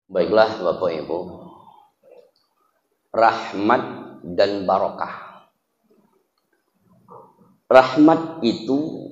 Baiklah Bapak Ibu, rahmat dan barokah. Rahmat itu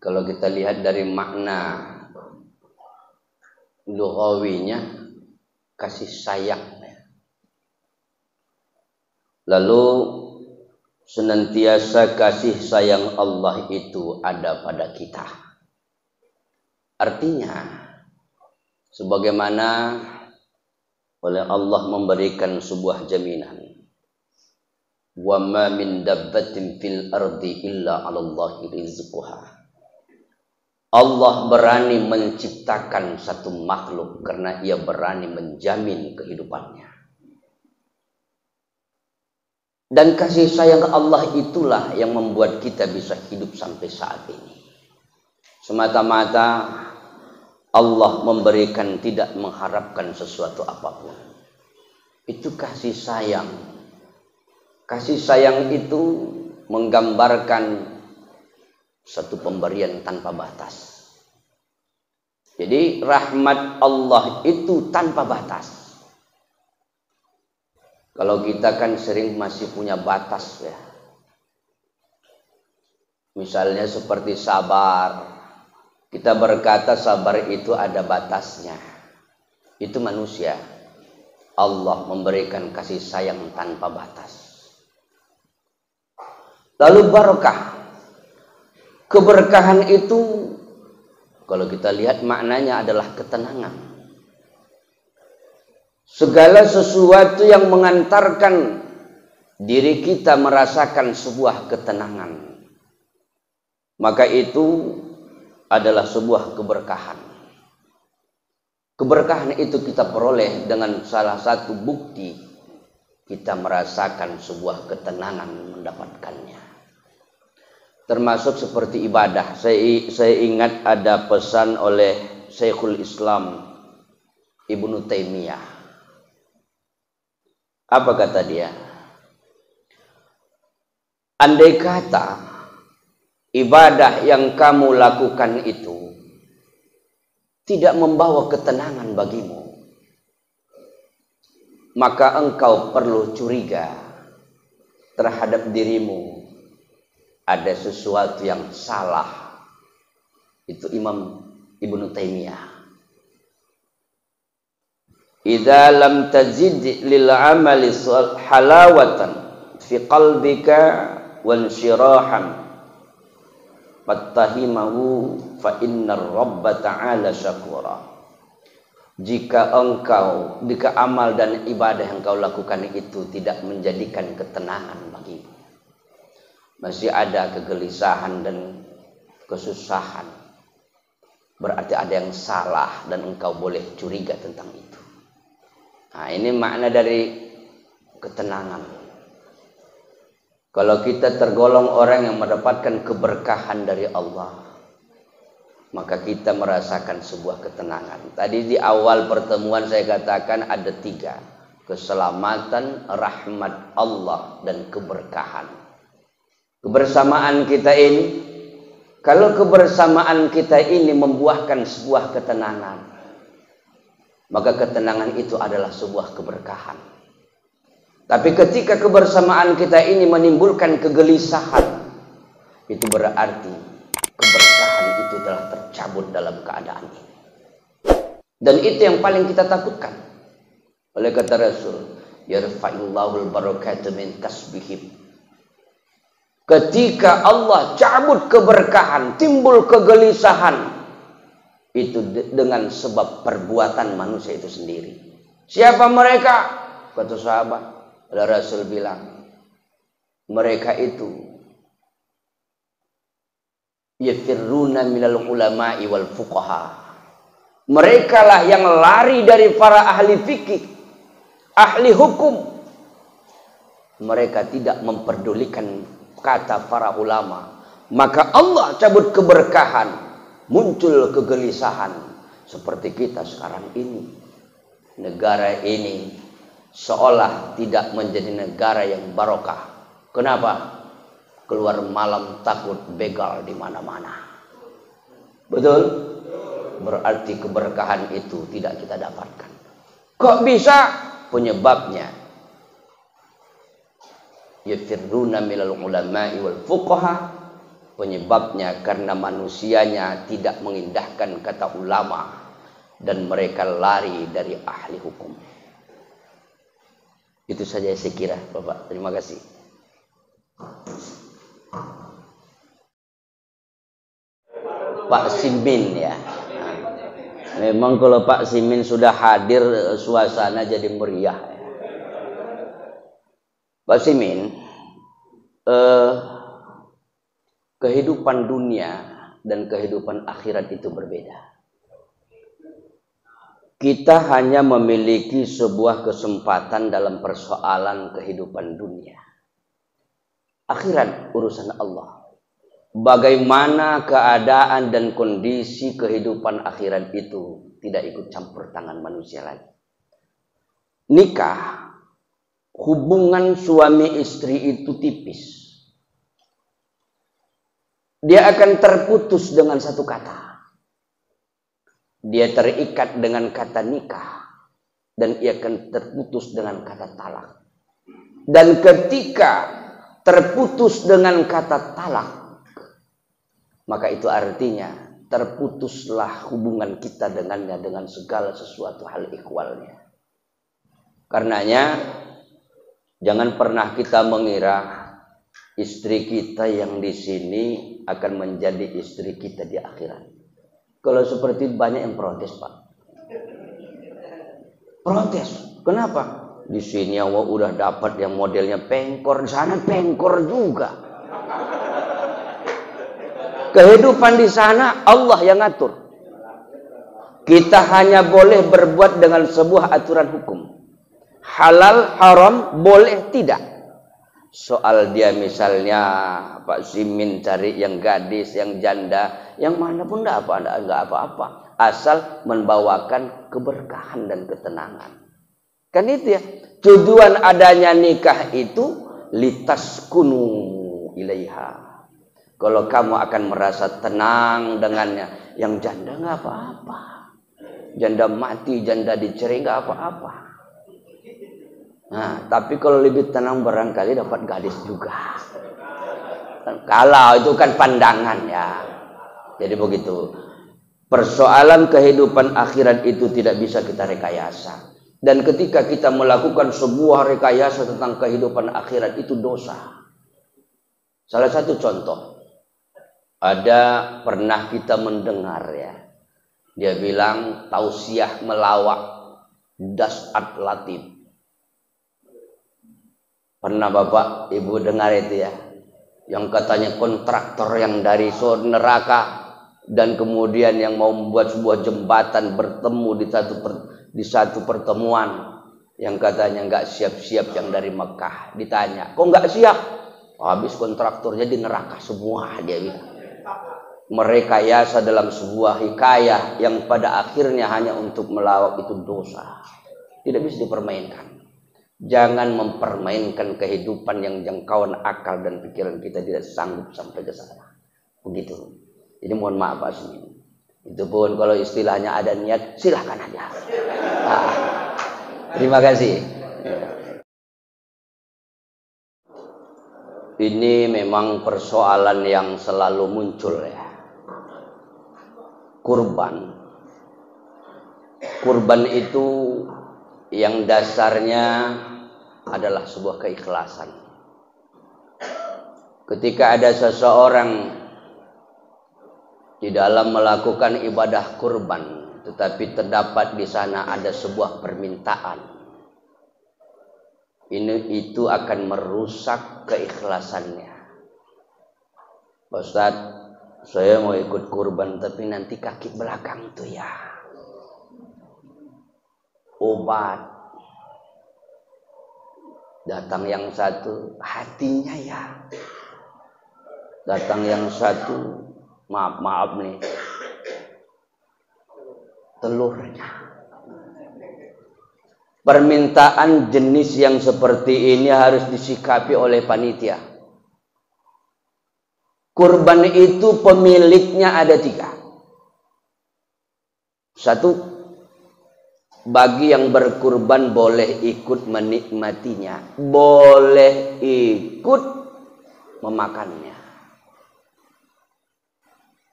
kalau kita lihat dari makna lughawinya kasih sayang. Lalu senantiasa kasih sayang Allah itu ada pada kita. Artinya sebagaimana oleh Allah memberikan sebuah jaminan, wa ma min dabbatin fil ardi illa 'alallahi rizquha. Allah berani menciptakan satu makhluk karena ia berani menjamin kehidupannya. Dan kasih sayang Allah itulah yang membuat kita bisa hidup sampai saat ini. Semata-mata Allah memberikan, tidak mengharapkan sesuatu apapun. Itu kasih sayang. Kasih sayang itu menggambarkan satu pemberian tanpa batas. Jadi rahmat Allah itu tanpa batas. Kalau kita kan sering masih punya batas ya. Misalnya seperti sabar. Kita berkata sabar itu ada batasnya. Itu manusia. Allah memberikan kasih sayang tanpa batas. Lalu barokah. Keberkahan itu kalau kita lihat maknanya adalah ketenangan. Segala sesuatu yang mengantarkan diri kita merasakan sebuah ketenangan, maka itu adalah sebuah keberkahan. Keberkahan itu kita peroleh dengan salah satu bukti kita merasakan sebuah ketenangan mendapatkannya. Termasuk seperti ibadah. Saya ingat ada pesan oleh Syekhul Islam Ibnu Taimiyah. Apa kata dia? Andai kata ibadah yang kamu lakukan itu tidak membawa ketenangan bagimu, maka engkau perlu curiga terhadap dirimu. Ada sesuatu yang salah. Itu Imam Ibnu Taimiyah. Idza lam tajid lil amali halawatan fi qalbika wan syirahan fattahimahu fa innar rabba ta'ala syakura. Jika amal dan ibadah yang kau lakukan itu tidak menjadikan ketenangan bagimu, masih ada kegelisahan dan kesusahan, berarti ada yang salah dan engkau boleh curiga tentang itu. Nah, ini makna dari ketenangan. Kalau kita tergolong orang yang mendapatkan keberkahan dari Allah, maka kita merasakan sebuah ketenangan. Tadi di awal pertemuan saya katakan ada 3. Keselamatan, rahmat Allah, dan keberkahan. Kebersamaan kita ini, kalau kebersamaan kita ini membuahkan sebuah ketenangan, maka ketenangan itu adalah sebuah keberkahan. Tapi ketika kebersamaan kita ini menimbulkan kegelisahan, itu berarti keberkahan itu telah tercabut dalam keadaan ini. Dan itu yang paling kita takutkan. Oleh kata Rasul, yarfa'illahul barakatuh min kasbihim. Ketika Allah cabut keberkahan, timbul kegelisahan, itu dengan sebab perbuatan manusia itu sendiri. Siapa mereka? Kata sahabat, ada Rasul bilang, mereka itu yafirruna minal ulama'i wal fuqaha. Mereka lah yang lari dari para ahli fikih, ahli hukum. Mereka tidak memperdulikan kata para ulama. Maka Allah cabut keberkahan, muncul kegelisahan. Seperti kita sekarang ini, negara ini seolah tidak menjadi negara yang barokah. Kenapa? Keluar malam takut begal di mana-mana. Betul? berarti keberkahan itu tidak kita dapatkan. Kok bisa? Penyebabnya yafirruna minal ulama'i wal fuqaha. Penyebabnya karena manusianya tidak mengindahkan kata ulama dan mereka lari dari ahli hukum. Itu saja saya kira, Bapak. Terima kasih. Pak Simin ya. Memang kalau Pak Simin sudah hadir, suasana jadi meriah. Pak Simin, kehidupan dunia dan kehidupan akhirat itu berbeda. Kita hanya memiliki sebuah kesempatan dalam persoalan kehidupan dunia. Akhirat urusan Allah. Bagaimana keadaan dan kondisi kehidupan akhirat itu tidak ikut campur tangan manusia lagi. Nikah, hubungan suami istri itu tipis. Dia akan terputus dengan satu kata. Dia terikat dengan kata nikah. Dan ia akan terputus dengan kata talak. Dan ketika terputus dengan kata talak, maka itu artinya terputuslah hubungan kita dengannya dengan segala sesuatu hal ikhwalnya. Karenanya jangan pernah kita mengira istri kita yang di sini akan menjadi istri kita di akhirat. Kalau seperti banyak yang protes, Pak. Protes. Kenapa? Di sini awak udah dapat yang modelnya pengkor, di sana pengkor juga. Kehidupan di sana Allah yang ngatur. Kita hanya boleh berbuat dengan sebuah aturan hukum. Halal, haram, boleh, tidak. Soal dia misalnya Pak Simin cari yang gadis, yang janda, yang mana pun enggak apa-apa. Asal membawakan keberkahan dan ketenangan. Kan itu ya. Tujuan adanya nikah itu litaskunu ilaiha. Kalau kamu akan merasa tenang dengannya, yang janda enggak apa-apa. Janda mati, janda dicerai enggak apa-apa. Nah, tapi kalau lebih tenang barangkali dapat gadis juga. Kalau itu kan pandangan ya. Jadi begitu. Persoalan kehidupan akhirat itu tidak bisa kita rekayasa. Dan ketika kita melakukan sebuah rekayasa tentang kehidupan akhirat itu dosa. Salah satu contoh. Ada pernah kita mendengar ya. Dia bilang tausiah melawak Das'at Latif. Pernah Bapak Ibu dengar itu ya, yang katanya kontraktor yang dari neraka dan kemudian yang mau membuat sebuah jembatan bertemu di satu pertemuan, yang katanya nggak siap-siap yang dari Mekah. Ditanya, kok nggak siap? Habis kontraktornya di neraka semua, dia bilang. Merekayasa dalam sebuah hikayah yang pada akhirnya hanya untuk melawak itu dosa, tidak bisa dipermainkan. Jangan mempermainkan kehidupan yang jangkauan akal dan pikiran kita tidak sanggup sampai ke sana. Begitu. Jadi mohon maaf Pak Simin. Itu pun kalau istilahnya ada niat, silahkan aja. Nah, terima kasih. Ini memang persoalan yang selalu muncul ya. Kurban. Kurban itu yang dasarnya adalah sebuah keikhlasan. Ketika ada seseorang di dalam melakukan ibadah kurban, tetapi terdapat di sana ada sebuah permintaan, itu akan merusak keikhlasannya. Ustaz, saya mau ikut kurban tapi nanti kaki belakang itu ya obat. Datang yang satu hatinya ya, datang yang satu maaf nih telurnya. Permintaan jenis yang seperti ini harus disikapi oleh panitia. Kurban itu pemiliknya ada 3. Satu, bagi yang berkurban boleh ikut menikmatinya, boleh ikut memakannya.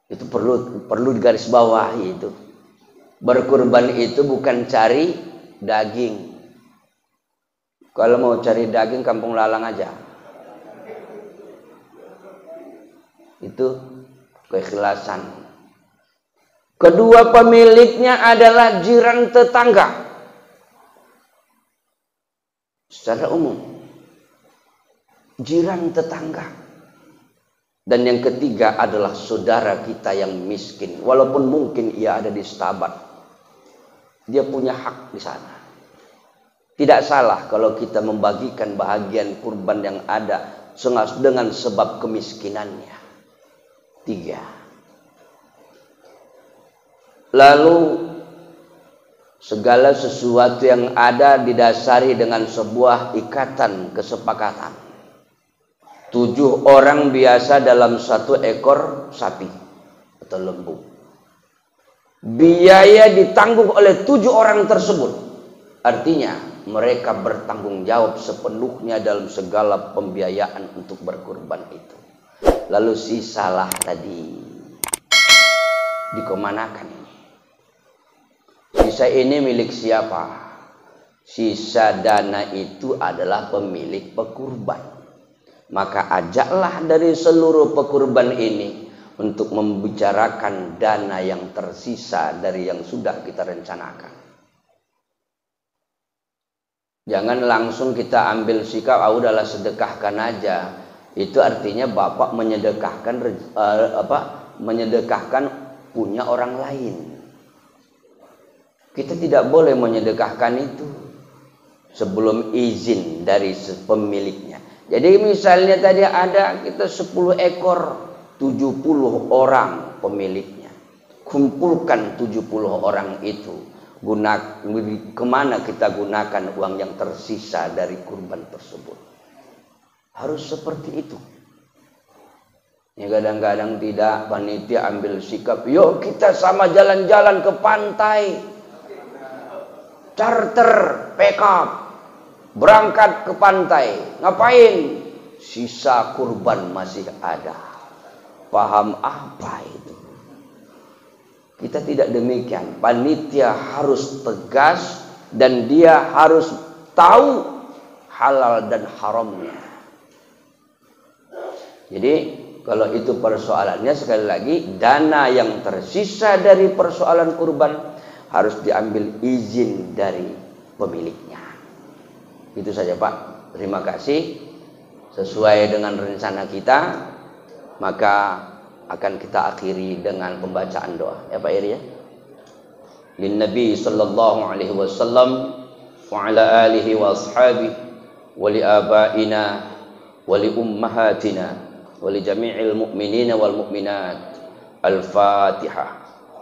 Itu perlu digarisbawahi itu. Berkurban itu bukan cari daging. Kalau mau cari daging kampung lalang aja. Itu keikhlasan. Kedua, pemiliknya adalah jiran tetangga. Secara umum. Jiran tetangga. Dan yang ketiga adalah saudara kita yang miskin. Walaupun mungkin ia ada di Stabat. Dia punya hak di sana. Tidak salah kalau kita membagikan bahagian kurban yang ada dengan sebab kemiskinannya. 3. Lalu segala sesuatu yang ada didasari dengan sebuah ikatan kesepakatan. 7 orang biasa dalam 1 ekor sapi atau lembu. Biaya ditanggung oleh 7 orang tersebut. Artinya mereka bertanggung jawab sepenuhnya dalam segala pembiayaan untuk berkurban itu. Lalu sisalah tadi dikemanakan ini? Sisa ini milik siapa? Sisa dana itu adalah pemilik pekurban. Maka ajaklah dari seluruh pekurban ini untuk membicarakan dana yang tersisa dari yang sudah kita rencanakan. Jangan langsung kita ambil sikap, udahlah sedekahkan aja. Itu artinya Bapak menyedekahkan punya orang lain. Kita tidak boleh menyedekahkan itu sebelum izin dari pemiliknya. Jadi misalnya tadi ada kita 10 ekor, 70 orang pemiliknya. Kumpulkan 70 orang itu. Kemana kita gunakan uang yang tersisa dari kurban tersebut? Harus seperti itu. Ya, kadang-kadang tidak, panitia ambil sikap, yuk kita sama jalan-jalan ke pantai, charter pick-up, berangkat ke pantai. Ngapain? Sisa kurban masih ada. Paham apa itu? Kita tidak demikian. Panitia harus tegas dan dia harus tahu halal dan haramnya. Jadi kalau itu persoalannya, sekali lagi, dana yang tersisa dari persoalan kurban harus diambil izin dari pemiliknya. Itu saja Pak. Terima kasih. Sesuai dengan rencana kita, maka akan kita akhiri dengan pembacaan doa. Ya Pak Iri ya. Lin Nabi sallallahu alaihi wasallam wa ala alihi wa ashabihi wa li abaina wa li ummahatina wa li jami'il mu'minina wal mu'minat. Al-Fatihah.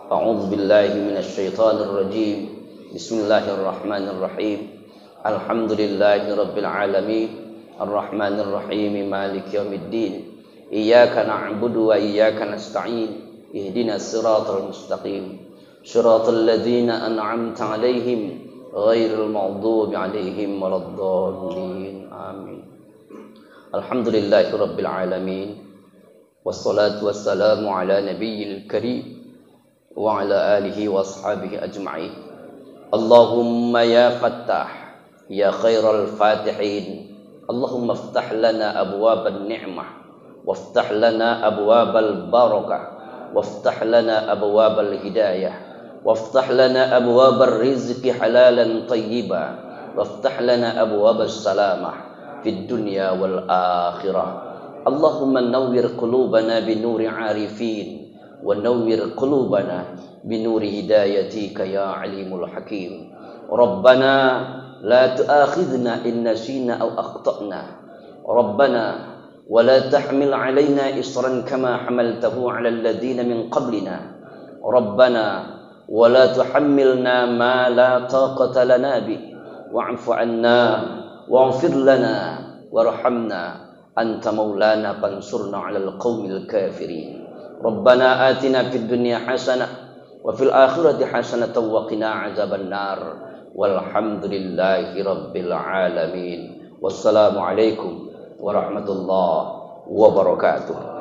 A'udzu billahi minasy syaithanir rajim. Bismillahirrahmanirrahim. Alhamdulillahi rabbil alamin. Ar-Rahmanir Rahim. Maliki yaumiddin. Iyyaka na'budu wa iyyaka nasta'in. Ihdinas siratal mustaqim. Siratal ladzina an'amta 'alaihim ghairil maghdubi 'alaihim waladdallin. Amin. Alhamdulillahi rabbil alamin. Wassalatu wassalamu ala nabiyil karim wa ala alihi wa ashabihi ajma'in. Allahumma ya Fattah ya khairal fatihin. Allahumma iftah lana abwaban ni'mah وافتح لنا أبواب البركة وافتح لنا أبواب الهداية وافتح لنا أبواب الرزق حلالا طيبا وافتح لنا أبواب السلامة في الدنيا والآخرة. اللهم نور قلوبنا بنور عارفين ونور قلوبنا بنور هدايتك يا عليم الحكيم. ربنا لا تؤاخذنا إن نسينا أو أخطأنا. ربنا ولا تحمل علينا إصرا كما حملته على الذين من قبلنا. ربنا ولا تحملنا ما لا طاقة لنا به. واعف عنا واغفر لنا وارحمنا أنت مولانا فانصرنا على القوم الكافرين. ربنا آتنا في الدنيا حسنة wa fil akhirati hasanatan wa qina adzabannar. Walhamdulillahi rabbil alamin. Wassalamu alaikum warahmatullahi wabarakatuh.